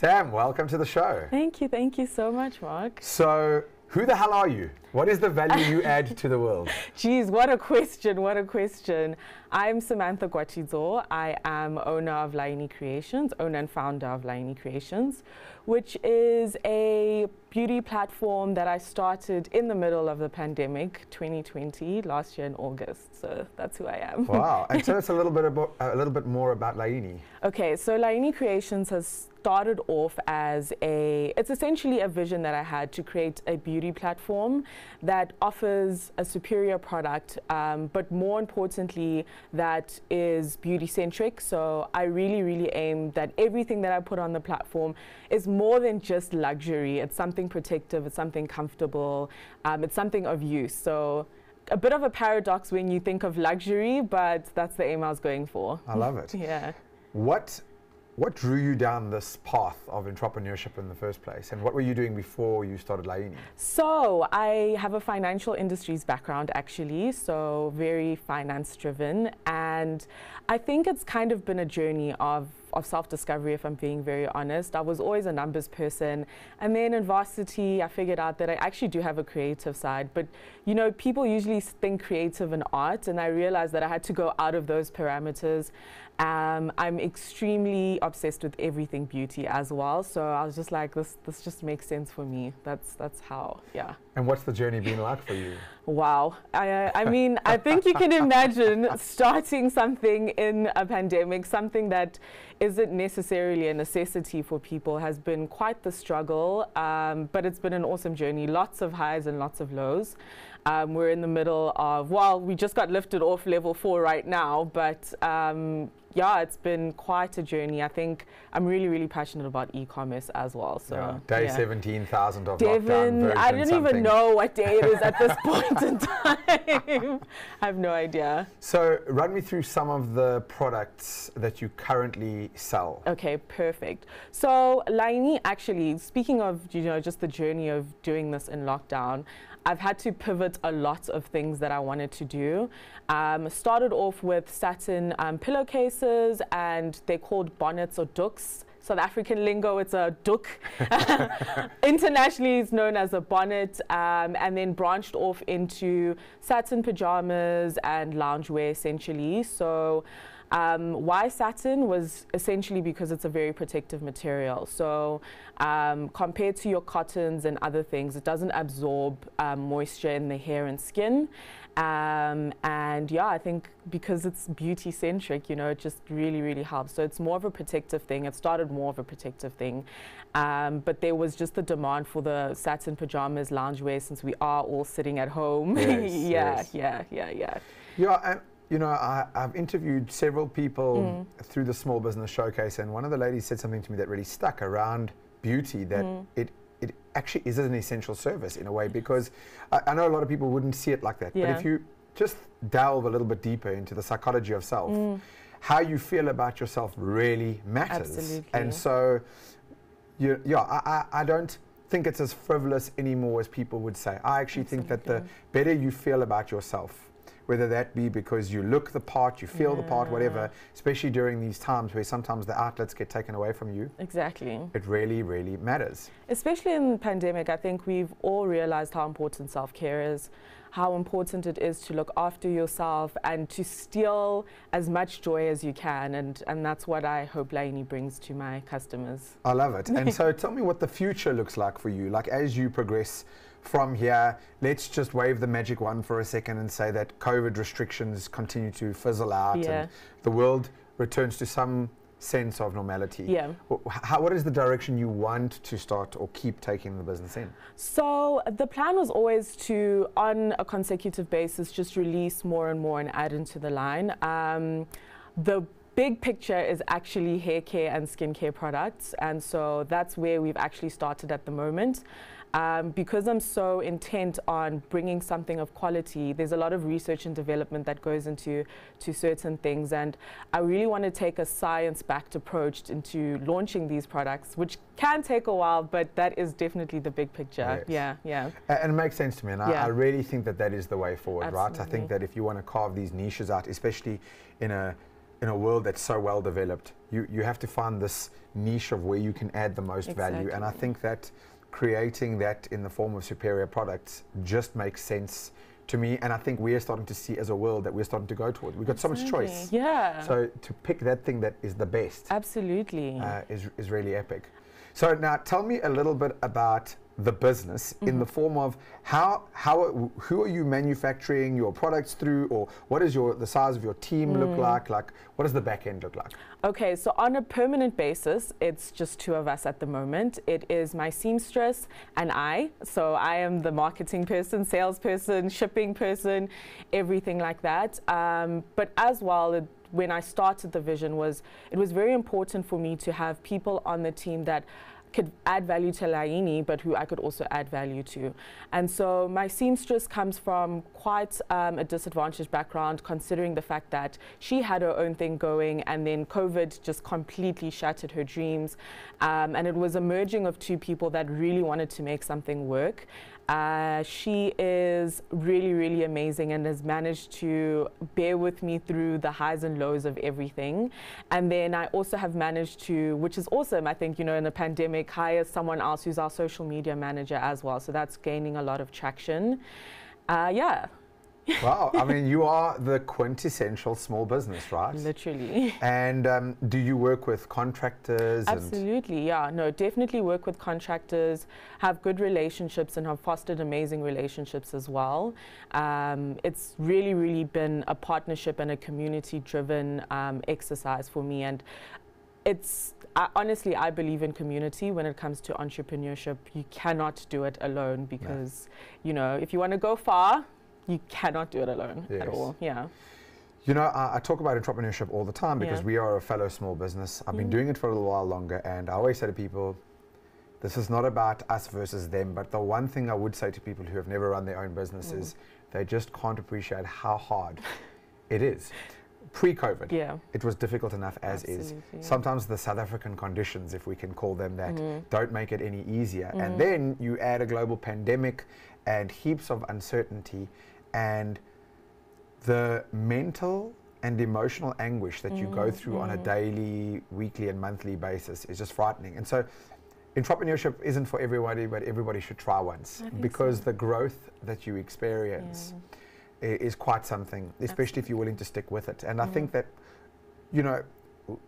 Sam, welcome to the show. Thank you so much, Mark. So, who the hell are you? What is the value you add to the world? Geez, what a question, what a question. I'm Sammy Gwatidzo. I am owner of Laini Creations, owner and founder of Laini Creations, which is a beauty platform that I started in the middle of the pandemic, 2020, last year in August. So that's who I am. Wow, and tell us a little bit more about Laini. Okay, so Laini Creations has started off as it's essentially a vision that I had to create a beauty platform that offers a superior product, but more importantly, that is beauty centric. So I really aim that everything that I put on the platform is more than just luxury. It's something protective, it's something comfortable, it's something of use. So a bit of a paradox when you think of luxury, but that's the aim I was going for. I love it. Yeah. What drew you down this path of entrepreneurship in the first place? And what were you doing before you started Laini? So I have a financial industries background, actually, so very finance driven. And I think it's kind of been a journey of self-discovery, if I'm being very honest. I was always a numbers person. And then in varsity, I figured out that I actually do have a creative side. But, you know, people usually think creative and art, and I realized that I had to go out of those parameters. I'm extremely obsessed with everything beauty as well. So I was just like, this just makes sense for me. That's how, yeah. And what's the journey been like for you? Wow. I mean, I think you can imagine starting something in a pandemic, something that isn't necessarily a necessity for people, has been quite the struggle, but it's been an awesome journey. Lots of highs and lots of lows. We're in the middle of, well, we just got lifted off level 4 right now, but yeah, it's been quite a journey. I think I'm really passionate about e-commerce as well. So yeah, day 17,000 of Devin, lockdown version I don't something. even know what day it is at this point in time. I have no idea. So run me through some of the products that you currently sell. Okay, perfect. So Laini, actually, speaking of, you know, just the journey of doing this in lockdown, I've had to pivot a lot of things that I wanted to do. Started off with Satin pillowcases, and they're called bonnets or doeks. South African lingo, it's a doek. Internationally, it's known as a bonnet, and then branched off into satin pajamas and loungewear, essentially. So why satin was essentially because it's a very protective material. So compared to your cottons and other things, it doesn't absorb moisture in the hair and skin. And yeah, I think because it's beauty centric, you know, it just really helps. So it's more of a protective thing. It started more of a protective thing. But there was just the demand for the satin pajamas, loungewear, since we are all sitting at home. Yes, Yeah. Yeah, and you know, I've interviewed several people through the Small Business Showcase, and one of the ladies said something to me that really stuck around beauty, that it actually is an essential service in a way, because I know a lot of people wouldn't see it like that. Yeah. But if you just delve a little bit deeper into the psychology of self, how you feel about yourself really matters. Absolutely. And so, I don't think it's as frivolous anymore as people would say. I actually think that the better you feel about yourself, whether that be because you look the part, you feel the part, whatever, especially during these times where sometimes the outlets get taken away from you. Exactly. It really matters. Especially in the pandemic, I think we've all realized how important self-care is, how important it is to look after yourself and to steal as much joy as you can. And that's what I hope Laini brings to my customers. I love it. And so tell me what the future looks like for you. Like, as you progress from here, let's just wave the magic wand for a second and say that COVID restrictions continue to fizzle out and the world returns to some sense of normality. Yeah. What is the direction you want to start or keep taking the business in? So the plan was always to, on a consecutive basis, just release more and more and add into the line. The big picture is actually hair care and skincare products, and so that's where we've actually started at the moment. Because I'm so intent on bringing something of quality, there's a lot of research and development that goes into certain things, and I really want to take a science-backed approach into launching these products, which can take a while, but that is definitely the big picture. Yes. Yeah. And it makes sense to me, and I really think that that is the way forward. Absolutely. Right? I think that if you want to carve these niches out, especially in a in a world that's so well developed, you have to find this niche of where you can add the most value. And I think that creating that in the form of superior products just makes sense to me. And I think we are starting to see as a world that we're starting to go towards. We've got so much choice. Yeah. So to pick that thing that is the best. Absolutely. Is really epic. So now tell me a little bit about the business in the form of who are you manufacturing your products through, or what is the size of your team look like? Like, what does the back end look like? Okay, so on a permanent basis, it's just 2 of us at the moment. It is my seamstress and I. So I am the marketing person, salesperson, shipping person, everything like that. But as well, when I started the vision, it was very important for me to have people on the team that could add value to Laini, but who I could also add value to. And so my seamstress comes from quite a disadvantaged background, considering the fact that she had her own thing going, and then COVID just completely shattered her dreams. And it was a merging of 2 people that really wanted to make something work. She is really, really amazing and has managed to bear with me through the highs and lows of everything. And then I also have managed to, which is awesome, I think, in a pandemic, hire someone else who's our social media manager as well. So that's gaining a lot of traction. Yeah. Wow, I mean, you are the quintessential small business, right? Literally. And do you work with contractors? Absolutely, yeah. No, definitely work with contractors, have good relationships, and have fostered amazing relationships as well. It's really, really been a partnership and a community-driven exercise for me. And honestly, I believe in community when it comes to entrepreneurship. You cannot do it alone because, if you want to go far, you cannot do it alone at all. Yeah. I talk about entrepreneurship all the time because we are a fellow small business. I've been doing it for a little while longer, and I always say to people, this is not about us versus them, but the one thing I would say to people who have never run their own business is they just can't appreciate how hard it is. Pre-COVID, it was difficult enough as is. Sometimes the South African conditions, if we can call them that, don't make it any easier. And then you add a global pandemic and heaps of uncertainty, and the mental and emotional anguish that you go through on a daily, weekly and monthly basis is just frightening. And so entrepreneurship isn't for everybody, but everybody should try once, because the growth that you experience is quite something, especially if you're willing to stick with it. And I think that,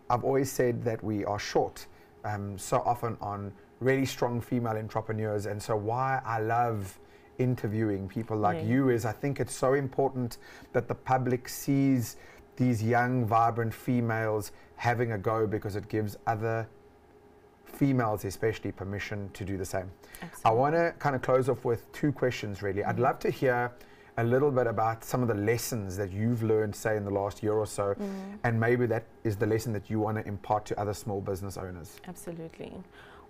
I've always said that we are short so often on really strong female entrepreneurs. And so why I love interviewing people like you is I think it's so important that the public sees these young, vibrant females having a go, because it gives other females especially permission to do the same. I want to kind of close off with 2 questions really. I'd love to hear a little bit about some of the lessons that you've learned, say, in the last year or so, and maybe that is the lesson that you want to impart to other small business owners. Absolutely.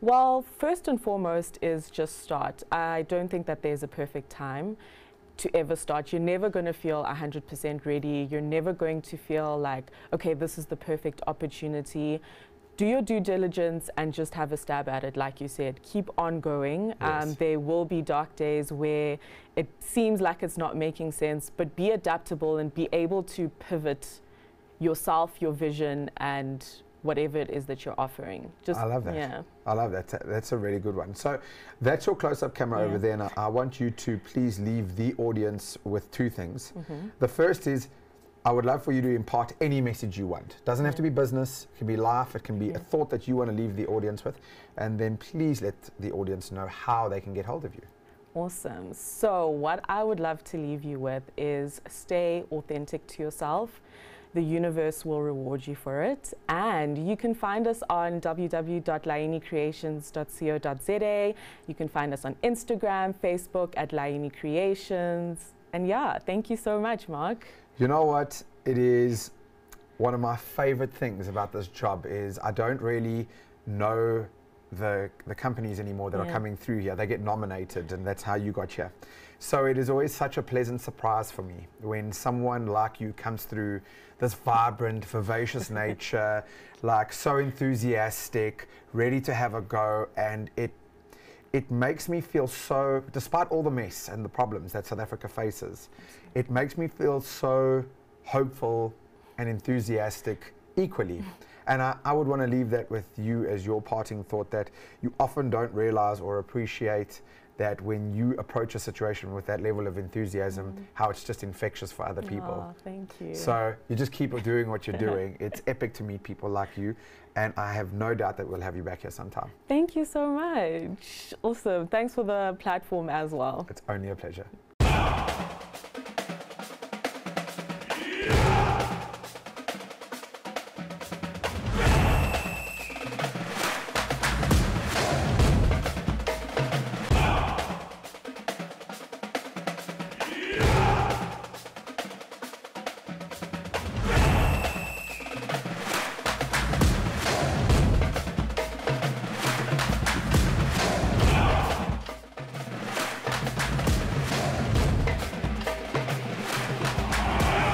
Well, first and foremost is just start. I don't think that there's a perfect time to ever start. You're never going to feel 100% ready. You're never going to feel like, okay, this is the perfect opportunity. Do your due diligence and just have a stab at it. Like you said, keep on going. There will be dark days where it seems like it's not making sense, but be adaptable and be able to pivot yourself, your vision, and whatever it is that you're offering. I love that. Yeah. I love that. That's a really good one. So that's your close-up camera over there. And I want you to please leave the audience with 2 things. The first is, I would love for you to impart any message you want. Doesn't have to be business, it can be life, it can be a thought that you want to leave the audience with. And then please let the audience know how they can get hold of you. Awesome. So what I would love to leave you with is stay authentic to yourself. The universe will reward you for it. And you can find us on www.lainicreations.co.za. You can find us on Instagram, Facebook at Laini Creations. And thank you so much, Mark. You know what? It is one of my favorite things about this job is I don't really know the companies anymore that are coming through here. They get nominated, and that's how you got here. So it is always such a pleasant surprise for me when someone like you comes through, this vibrant, vivacious nature, like so enthusiastic, ready to have a go, and it makes me feel so, despite all the mess and the problems that South Africa faces, it makes me feel so hopeful and enthusiastic equally. And I would want to leave that with you as your parting thought, that you often don't realize or appreciate that when you approach a situation with that level of enthusiasm, how it's just infectious for other people. Oh, thank you. So you just keep doing what you're doing. It's epic to meet people like you, and I have no doubt that we'll have you back here sometime. Thank you so much. Awesome. Thanks for the platform as well. It's only a pleasure.